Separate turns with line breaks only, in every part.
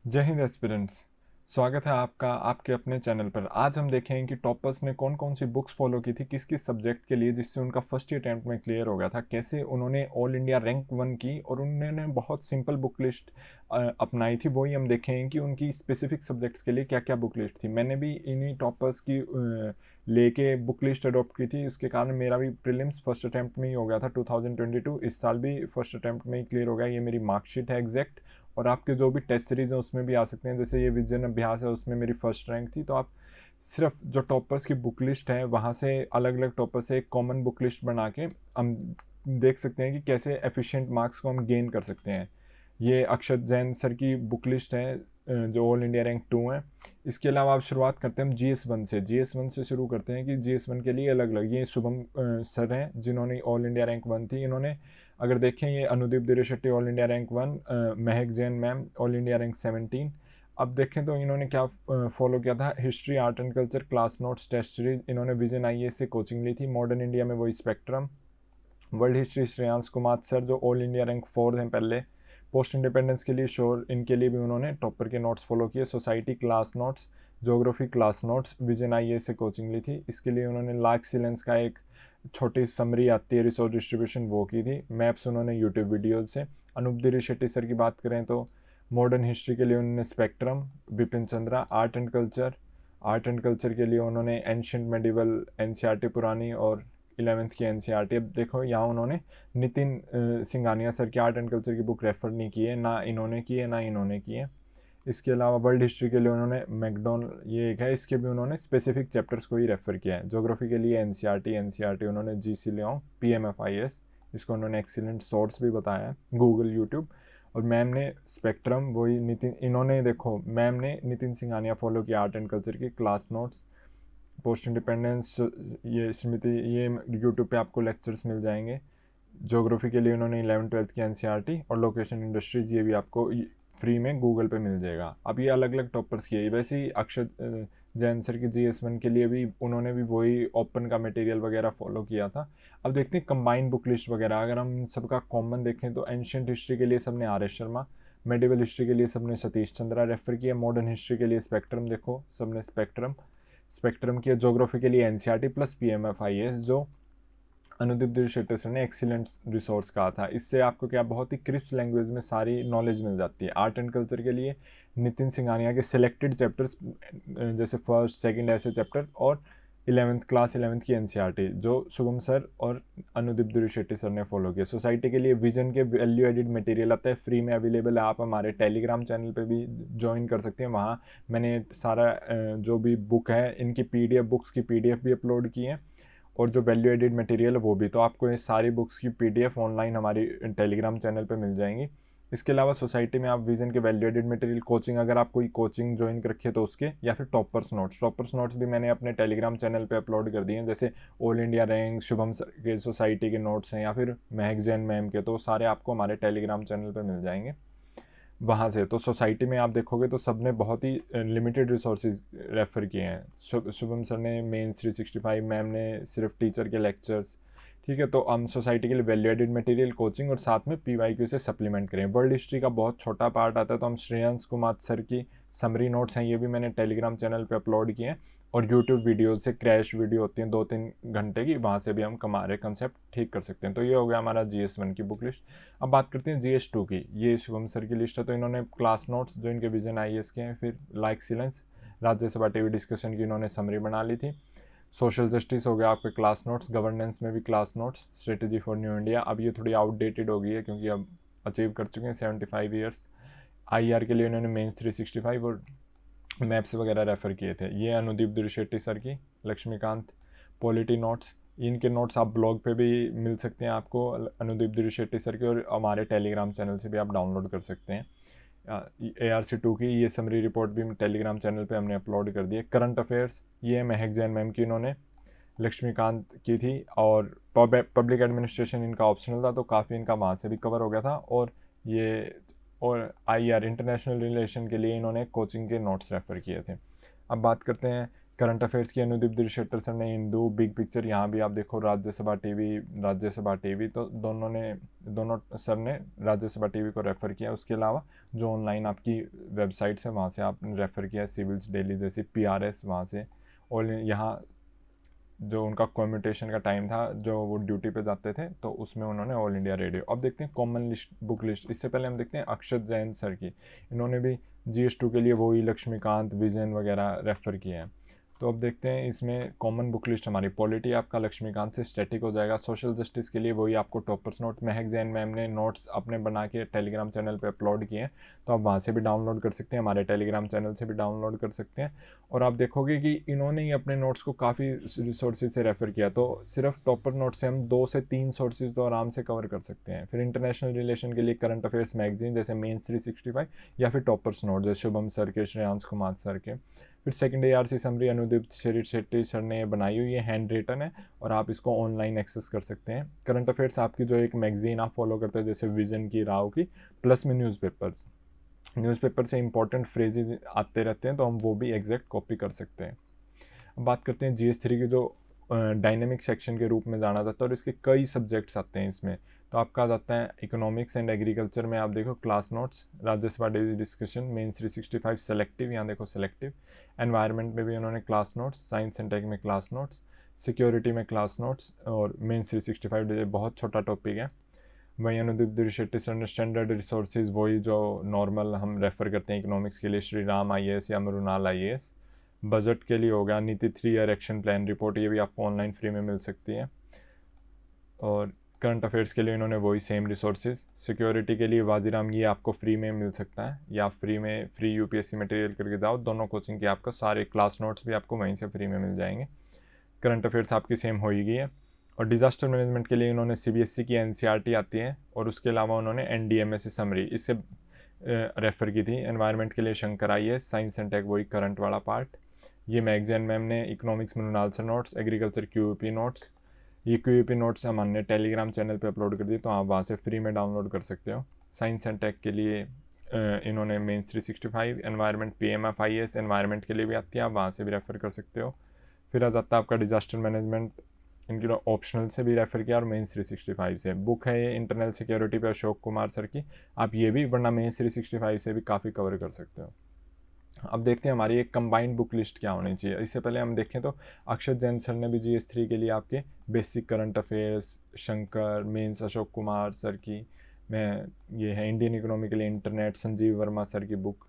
जय हिंद एस्पिरेंट्स। स्वागत है आपका आपके अपने चैनल पर। आज हम देखेंगे कि टॉपर्स ने कौन कौन सी बुक्स फॉलो की थी किस किस सब्जेक्ट के लिए, जिससे उनका फर्स्ट अटैम्प्ट में क्लियर हो गया था। कैसे उन्होंने ऑल इंडिया रैंक 1 की और उन्होंने बहुत सिंपल बुक लिस्ट अपनाई थी। वही हम देखेंगे कि उनकी स्पेसिफिक सब्जेक्ट्स के लिए क्या क्या बुक लिस्ट थी। मैंने भी इन्हीं टॉपर्स की लेके बुक लिस्ट अडॉप्ट की थी। उसके कारण मेरा भी प्रीलिम्स फर्स्ट अटैम्प्ट में ही हो गया था 2022। इस साल भी फर्स्ट अटैम्प्ट में ही क्लियर हो गया। ये मेरी मार्कशीट है एग्जैक्ट। और आपके जो भी टेस्ट सीरीज हैं उसमें भी आ सकते हैं। जैसे ये विजन अभ्यास है, उसमें मेरी फर्स्ट रैंक थी। तो आप सिर्फ जो टॉपर्स की बुक लिस्ट है वहाँ से अलग अलग टॉपर से एक कॉमन बुक लिस्ट बना के हम देख सकते हैं कि कैसे एफिशिएंट मार्क्स को हम गेन कर सकते हैं। ये अक्षत जैन सर की बुक लिस्ट है जो ऑल इंडिया रैंक 2 है। इसके अलावा आप शुरुआत करते हैं हम GS1 से। GS1 से शुरू करते हैं कि GS1 के लिए अलग अलग ये शुभम सर हैं जिन्होंने ऑल इंडिया रैंक 1 थी। इन्होंने अगर देखें ये Anudeep Durishetty all India rank 1, Mahak Jain ma'am all India rank 17। अब देखें तो इन्होंने क्या फॉलो किया था। History art and culture class notes test series इन्होंने विजन IAS से कोचिंग ली थी। मॉडर्न इंडिया में वही spectrum. World history Shreyansh Kumar sir जो ऑल इंडिया रैंक 4 हैं पहले। पोस्ट इंडिपेंडेंस के लिए श्योर इनके लिए भी उन्होंने टॉपर के नोट्स फॉलो किए। Society class notes, geography class notes vision IAS से कोचिंग ली थी। इसके लिए उन्होंने ला एक्सीलेंस का एक छोटी समरी आती है रिसोर्स डिस्ट्रीब्यूशन, वो की थी। मैप्स उन्होंने यूट्यूब वीडियोज से। अनूप दिरी शेट्टी सर की बात करें तो मॉडर्न हिस्ट्री के लिए उन्होंने spectrum. Bipin Chandra art and culture के लिए उन्होंने एंशंट मेडिवल NCERT पुरानी और 11th की NCERT। अब देखो यहाँ उन्होंने नितिन सिंघानिया सर की आर्ट एंड कल्चर की बुक रेफ़र नहीं की है, ना इन्होंने की है ना इन्होंने की है। इसके अलावा वर्ल्ड हिस्ट्री के लिए उन्होंने मैकडोनल ये एक है, इसके भी उन्होंने स्पेसिफिक चैप्टर्स को ही रेफ़र किया है। ज्योग्राफी के लिए NCERT उन्होंने GC लियोंग PMFIS, इसको उन्होंने एक्सीलेंट सोर्स भी बताया है गूगल यूट्यूब। और मैम ने स्पेक्ट्रम वही नितिन इन्होंने देखो मैम ने नितिन सिंघानिया फॉलो किया आर्ट एंड कल्चर की क्लास नोट्स। पोस्ट इंडिपेंडेंस ये स्मृति ये यूट्यूब पे आपको लेक्चर्स मिल जाएंगे। ज्योग्राफी के लिए उन्होंने 11th-12th की NCERT और लोकेशन इंडस्ट्रीज़ ये भी आपको फ्री में गूगल पे मिल जाएगा। अब ये अलग अलग टॉपर्स की है। वैसे ही अक्षत जैन सर की GS1 के लिए भी उन्होंने भी वही ओपन का मटेरियल वगैरह फॉलो किया था। अब देखते हैं कंबाइंड बुक लिस्ट वगैरह। अगर हम सबका कॉमन देखें तो एंशियंट हिस्ट्री के लिए सबने RS शर्मा, मेडिवल हिस्ट्री के लिए सबने सतीश चंद्रा रेफर किया। मॉडर्न हिस्ट्री के लिए स्पेक्ट्रम देखो सबने स्पेक्ट्रम किया। ज्योग्राफी के लिए NCERT प्लस PMFIS जो अनुदीप दिलशेट्टी सर ने एक्सीलेंट रिसोर्स कहा था। इससे आपको क्या बहुत ही क्रिस्प लैंग्वेज में सारी नॉलेज मिल जाती है। आर्ट एंड कल्चर के लिए नितिन सिंघानिया के सिलेक्टेड चैप्टर्स जैसे फर्स्ट सेकंड ऐसे चैप्टर और 11th की NCERT जो शुभम सर और अनुदीप दिलशेट्टी सर ने फॉलो किया। सोसाइटी के लिए विजन के वैल्यू एडिड मटेरियल आता है, फ्री में अवेलेबल है। आप हमारे टेलीग्राम चैनल पे भी ज्वाइन कर सकते हैं। वहाँ मैंने सारा जो भी बुक है इनकी बुक्स की PDF भी अपलोड की है और जो वैल्यू एडिड मटेरियल है वो भी। तो आपको ये सारी बुक्स की PDF ऑनलाइन हमारी टेलीग्राम चैनल पे मिल जाएंगी। इसके अलावा सोसाइटी में आप विजन के वैल्यू एडिड मटेरियल कोचिंग अगर आप कोई कोचिंग ज्वाइन कर रखी है तो उसके, या फिर टॉपर्स नोट्स भी मैंने अपने टेलीग्राम चैनल पे अपलोड कर दिए हैं। जैसे all India rank, Shubham sir के सोसाइटी के नोट्स हैं या फिर महक जैन मैम के, तो सारे आपको हमारे टेलीग्राम चैनल पर मिल जाएंगे वहाँ से। तो सोसाइटी में आप देखोगे तो सब ने बहुत ही लिमिटेड रिसोर्सेज रेफ़र किए हैं। शुभम सर ने मेंस 365, मैम ने सिर्फ टीचर के लेक्चर्स। ठीक है, तो हम सोसाइटी के लिए वैल्यू एडिड मटेरियल कोचिंग और साथ में PYQ से सप्लीमेंट करें। वर्ल्ड हिस्ट्री का बहुत छोटा पार्ट आता है तो हम श्रेयांश कुमार सर की समरी नोट्स हैं ये भी मैंने टेलीग्राम चैनल पे अपलोड किए हैं। और यूट्यूब वीडियो से क्रैश वीडियो होती हैं 2-3 घंटे की, वहाँ से भी हम हमारे कंसेप्ट ठीक कर सकते हैं। तो ये हो गया हमारा GS1 की बुक लिस्ट। अब बात करते हैं GS2 की। ये शुभम सर की लिस्ट है। तो इन्होंने क्लास नोट्स जो इनके विजन IAS के हैं, फिर लाइक सिलेंस राज्यसभा TV डिस्कशन की इन्होंने समरी बना ली थी। सोशल जस्टिस हो गया आपके क्लास नोट्स, गवर्नेंस में भी class notes, strategy for new India. अब ये थोड़ी आउटडेटेड हो गई है क्योंकि अब अचीव कर चुके हैं 75 ईयर्स। IR के लिए इन्होंने मेंस 365 और मैप्स वगैरह रेफ़र किए थे। ये अनुदीप दिरिशेट्टी सर की लक्ष्मीकांत पॉलिटी नोट्स, इनके नोट्स आप ब्लॉग पे भी मिल सकते हैं आपको अनुदीप दिरिशेट्टी सर के, और हमारे टेलीग्राम चैनल से भी आप डाउनलोड कर सकते हैं। ARC2 की ये समरी रिपोर्ट भी टेलीग्राम चैनल पे हमने अपलोड कर दी है। करंट अफेयर्स ये महक जैन मैम की इन्होंने लक्ष्मीकांत की थी और पब्लिक एडमिनिस्ट्रेशन इनका ऑप्शनल था तो काफ़ी इनका वहाँ से भी कवर हो गया था। और ये और IR इंटरनेशनल रिलेशन के लिए इन्होंने कोचिंग के नोट्स रेफ़र किए थे। अब बात करते हैं करंट अफेयर्स की अनुदीप दिलशेट्टर सर ने हिंदू, बिग पिक्चर, यहाँ भी आप देखो राज्यसभा टीवी, तो दोनों सर ने राज्यसभा टीवी को रेफ़र किया। उसके अलावा जो ऑनलाइन आपकी वेबसाइट्स है वहाँ से आपने रेफ़र किया, सिविल्स डेली जैसी, PRS वहाँ से, और यहाँ जो उनका कम्यूटेशन का टाइम था जो वो ड्यूटी पे जाते थे तो उसमें उन्होंने ऑल इंडिया रेडियो। अब देखते हैं कॉमन लिस्ट, बुक लिस्ट। इससे पहले हम देखते हैं अक्षत जैन सर की, इन्होंने भी GS2 के लिए वही लक्ष्मीकांत, विजन वगैरह रेफ़र किए हैं। तो अब देखते हैं इसमें कॉमन बुक लिस्ट हमारी, पॉलिटी आपका लक्ष्मीकांत से स्टैटिक हो जाएगा, सोशल जस्टिस के लिए वही आपको टॉपर्स नोट, महक जैन मैम ने नोट्स अपने बना के टेलीग्राम चैनल पे अपलोड किए हैं, तो आप वहाँ से भी डाउनलोड कर सकते हैं, हमारे टेलीग्राम चैनल से भी डाउनलोड कर सकते हैं। और आप देखोगे कि इन्होंने ही अपने नोट्स को काफ़ी रिसोर्सेज से रेफ़र किया, तो सिर्फ टॉपर नोट से हम 2 से 3 सोर्सेज तो आराम से कवर कर सकते हैं। फिर इंटरनेशनल रिलेशन के लिए करंट अफेयर्स मैगजीन जैसे मेंस 365 या फिर टॉपर्स नोट जैसे शुभम सर के, श्रेयांश कुमार सर के। फिर second ARC summary Anudeep Shetty sir ने बनाई हुई है, हैंड रिटन है, और आप इसको ऑनलाइन एक्सेस कर सकते हैं। करंट अफेयर्स आपकी जो एक मैगजीन आप फॉलो करते हैं जैसे विजन की, राव की, प्लस में न्यूज़पेपर से इंपॉर्टेंट फ्रेजेज आते रहते हैं तो हम वो भी एग्जैक्ट कॉपी कर सकते हैं। अब बात करते हैं GS3 की, जो डायनेमिक सेक्शन के रूप में जाना जाता है, और इसके कई सब्जेक्ट्स आते हैं इसमें। तो आपका आ जाता है इकोनॉमिक्स एंड एग्रीकल्चर में आप देखो class notes, Rajya Sabha daily discussion, mains 365 selective, यहाँ देखो सेलेक्टिव। एनवायरनमेंट में भी उन्होंने class notes, science and tech में क्लास नोट्स, सिक्योरिटी में क्लास नोट्स, और मेंस 365 बहुत छोटा टॉपिक है। वहीं अनुदीप दिलशेट्टी सर ने स्टैंडर्ड रिसोर्सेज, वही जो नॉर्मल हम रेफ़र करते हैं इकोनॉमिक्स के लिए, श्री राम IAS या मृणाल IAS। बजट के लिए हो गया नीति 3 ईयर एक्शन प्लान रिपोर्ट, ये भी आपको ऑनलाइन फ्री में मिल सकती है। और करंट अफेयर्स के लिए इन्होंने वही सेम रिसोर्सेज। सिक्योरिटी के लिए वाजीराम, ये आपको फ्री में मिल सकता है, या फ्री UPSC मटेरियल करके जाओ, दोनों कोचिंग के आपको सारे क्लास नोट्स भी आपको वहीं से फ्री में मिल जाएंगे। करंट अफेयर्स आपकी सेम हो ही गई है। और डिज़ास्टर मैनेजमेंट के लिए इन्होंने CBSE की NCERT आती है, और उसके अलावा उन्होंने NDMS समरी इससे रेफ़र की थी। एनवायरनमेंट के लिए Shankar IAS, science and tech वही करंट वाला पार्ट। ये मैगजैन मैम ने इकोनॉमिक्स में Mrinal sir notes, agriculture QUP notes, ये QUP नोट्स हमने टेलीग्राम चैनल पे अपलोड कर दिए, तो आप वहाँ से फ्री में डाउनलोड कर सकते हो। साइंस एंड टेक के लिए इन्होंने mains 365, environment PMF IAS environment के लिए भी आती है, आप वहाँ से भी रेफ़र कर सकते हो। फिर आ जाता है आपका डिज़ास्टर मैनेजमेंट, इनकी ऑप्शनल से भी रेफ़र किया और मेंस 365 से। बुक है ये इंटरनल सिक्योरिटी पे अशोक कुमार सर की, आप ये भी वरना मेंस 365 से भी काफ़ी कवर कर सकते हो। अब देखते हैं हमारी एक कंबाइंड बुक लिस्ट क्या होनी चाहिए। इससे पहले हम देखें तो अक्षत जैन सर ने भी GS3 के लिए आपके basic current affairs, Shankar, mains Ashok Kumar sir की में ये है, इंडियन इकोनॉमी के लिए इंटरनेट संजीव वर्मा सर की बुक,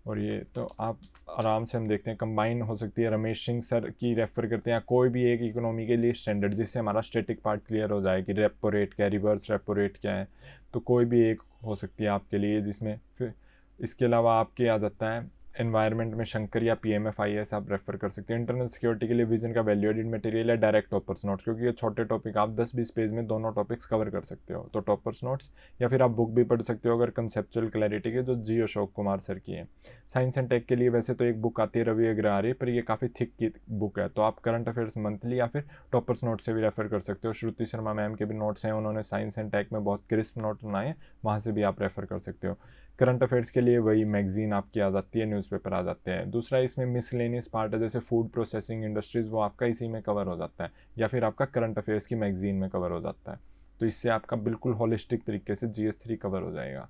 और ये तो आप आराम से हम देखते हैं कंबाइन हो सकती है। रमेश सिंह सर की रेफ़र करते हैं, कोई भी एक इकोनॉमी के लिए स्टैंडर्ड, जिससे हमारा स्टैटिक पार्ट क्लियर हो जाए कि रेपो रेट क्या है, रिवर्स रेपो रेट क्या है, तो कोई भी एक हो सकती है आपके लिए जिसमें। फिर इसके अलावा आपके आ जाता है एनवायरनमेंट में शंकर या PMF IAS आप रेफ़र कर सकते हैं। इंटरनल सिक्योरिटी के लिए विजन का वैल्यू एडिड मटेरियल है, डायरेक्ट टॉपर्स नोट्स, क्योंकि ये छोटे टॉपिक आप 10-20 पेज में दोनों टॉपिक्स कवर कर सकते हो, तो टॉपर्स नोट्स, या फिर आप बुक भी पढ़ सकते हो अगर कंसेप्चुअल क्लैरिटी के, जो G अशोक कुमार सर की है। साइंस एंड टेक के लिए वैसे तो एक बुक आती है रवि अग्रवाल, पर ये काफ़ी थिक की बुक है, तो आप करंट अफेयर्स मंथली या फिर टॉपर्स नोट से भी रेफ़र कर सकते हो। श्रुति शर्मा मैम के भी नोट्स हैं, उन्होंने साइंस एंड टेक में बहुत क्रिस्प नोट्स बनाए हैं, वहाँ से भी आप रेफ़र कर सकते हो। करंट अफेयर्स के लिए वही मैगजीन आपकी आ जाती है, न्यूज़पेपर आ जाते हैं। दूसरा इसमें मिसलेनियस पार्ट है, जैसे फूड प्रोसेसिंग इंडस्ट्रीज़, वो आपका इसी में कवर हो जाता है, या फिर आपका करंट अफेयर्स की मैगजीन में कवर हो जाता है। तो इससे आपका बिल्कुल होलिस्टिक तरीके से GS3 कवर हो जाएगा।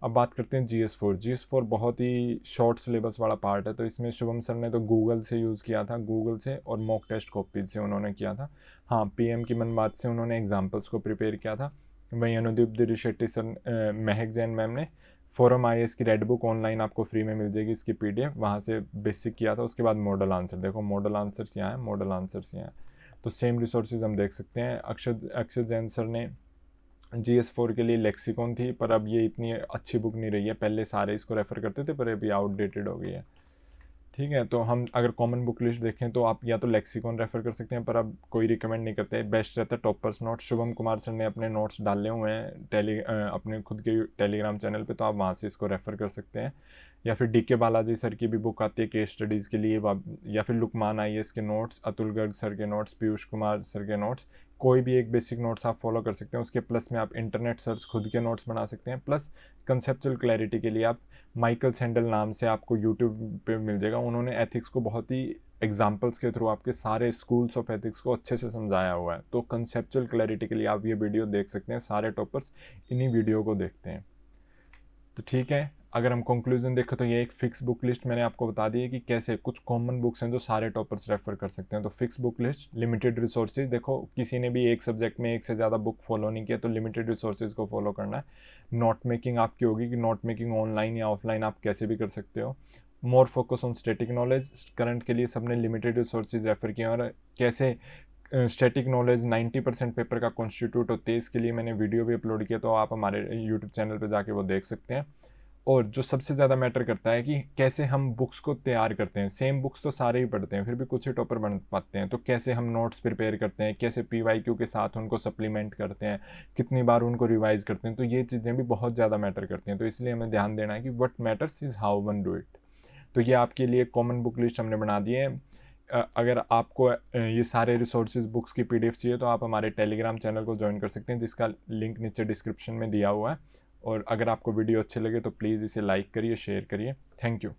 अब बात करते हैं GS4 बहुत ही शॉर्ट सिलेबस वाला पार्ट है, तो इसमें शुभम सर ने तो गूगल से यूज़ किया था, गूगल से और मॉक टेस्ट कॉपीज से उन्होंने किया था। हाँ, PM की मन बात से उन्होंने एग्जाम्पल्स को प्रिपेयर किया था। वहीं अनुदीप दिलशेट्टी सर, महक जैन मैम ने फोरम IAS की रेड बुक ऑनलाइन आपको फ्री में मिल जाएगी, इसकी PDF वहाँ से बेसिक किया था। उसके बाद मॉडल आंसर, देखो मॉडल आंसर्स यहाँ है, मॉडल आंसर्स यहाँ है, तो सेम रिसोर्सेज हम देख सकते हैं। अक्षत जैन सर ने GS4 के लिए लेक्सिकॉन थी, पर अब ये इतनी अच्छी बुक नहीं रही है, पहले सारे इसको रेफ़र करते थे पर अभी आउटडेटेड हो गई है। ठीक है, तो हम अगर कॉमन बुक लिस्ट देखें तो आप या तो लेक्सिकॉन रेफ़र कर सकते हैं, पर अब कोई रिकमेंड नहीं करते, बेस्ट रहता है toppers note. Shubham Kumar sir ने अपने नोट्स डाले हुए हैं अपने खुद के टेलीग्राम चैनल पे, तो आप वहाँ से इसको रेफ़र कर सकते हैं। या फिर DK बालाजी सर की भी बुक आती है केस स्टडीज़ के लिए, या फिर लुकमान IAS के नोट्स, अतुल गर्ग सर के नोट्स, पीयूष कुमार सर के नोट्स, कोई भी एक बेसिक नोट्स आप फॉलो कर सकते हैं। उसके प्लस में आप इंटरनेट सर्च खुद के नोट्स बना सकते हैं, प्लस कंसेप्चुअल क्लैरिटी के लिए आप माइकल सैंडल नाम से आपको यूट्यूब पे मिल जाएगा। उन्होंने एथिक्स को बहुत ही एग्जाम्पल्स के थ्रू आपके सारे स्कूल्स ऑफ एथिक्स को अच्छे से समझाया हुआ है। तो कंसेप्चुअल क्लैरिटी के लिए आप ये वीडियो देख सकते हैं। सारे टॉपर्स इन्हीं वीडियो को देखते हैं। तो ठीक है, अगर हम कंक्लूजन देखें तो ये एक फिक्स बुक लिस्ट मैंने आपको बता दी है कि कैसे कुछ कॉमन बुक्स हैं जो सारे टॉपर्स रेफर कर सकते हैं। तो fix book list, limited resources, देखो किसी ने भी एक सब्जेक्ट में एक से ज़्यादा बुक फॉलो नहीं किया तो लिमिटेड रिसोर्सेज को फॉलो करना है। नोट मेकिंग आपकी होगी कि नोट मेकिंग ऑनलाइन या ऑफलाइन आप कैसे भी कर सकते हो। More focus on static knowledge, current के लिए सबने लिमिटेड रिसोर्सेज रेफर किए और कैसे स्टैटिक नॉलेज 90% पेपर का कॉन्स्टिट्यूट होती है, इसके लिए मैंने वीडियो भी अपलोड किया, तो आप हमारे यूट्यूब चैनल पर जाके वो देख सकते हैं। और जो सबसे ज़्यादा मैटर करता है कि कैसे हम बुक्स को तैयार करते हैं। सेम बुक्स तो सारे ही पढ़ते हैं, फिर भी कुछ ही टॉपर बन पाते हैं। तो कैसे हम नोट्स प्रिपेयर करते हैं, कैसे PYQ के साथ उनको सप्लीमेंट करते हैं, कितनी बार उनको रिवाइज करते हैं, तो ये चीज़ें भी बहुत ज़्यादा मैटर करती हैं। तो इसलिए हमें ध्यान देना है कि what matters is how one do it. तो ये आपके लिए कॉमन बुक लिस्ट हमने बना दी है। अगर आपको ये सारे रिसोर्सेज बुक्स की PDF चाहिए तो आप हमारे टेलीग्राम चैनल को ज्वाइन कर सकते हैं, जिसका लिंक नीचे डिस्क्रिप्शन में दिया हुआ है। और अगर आपको वीडियो अच्छे लगे तो प्लीज़ इसे लाइक करिए, शेयर करिए। Thank you.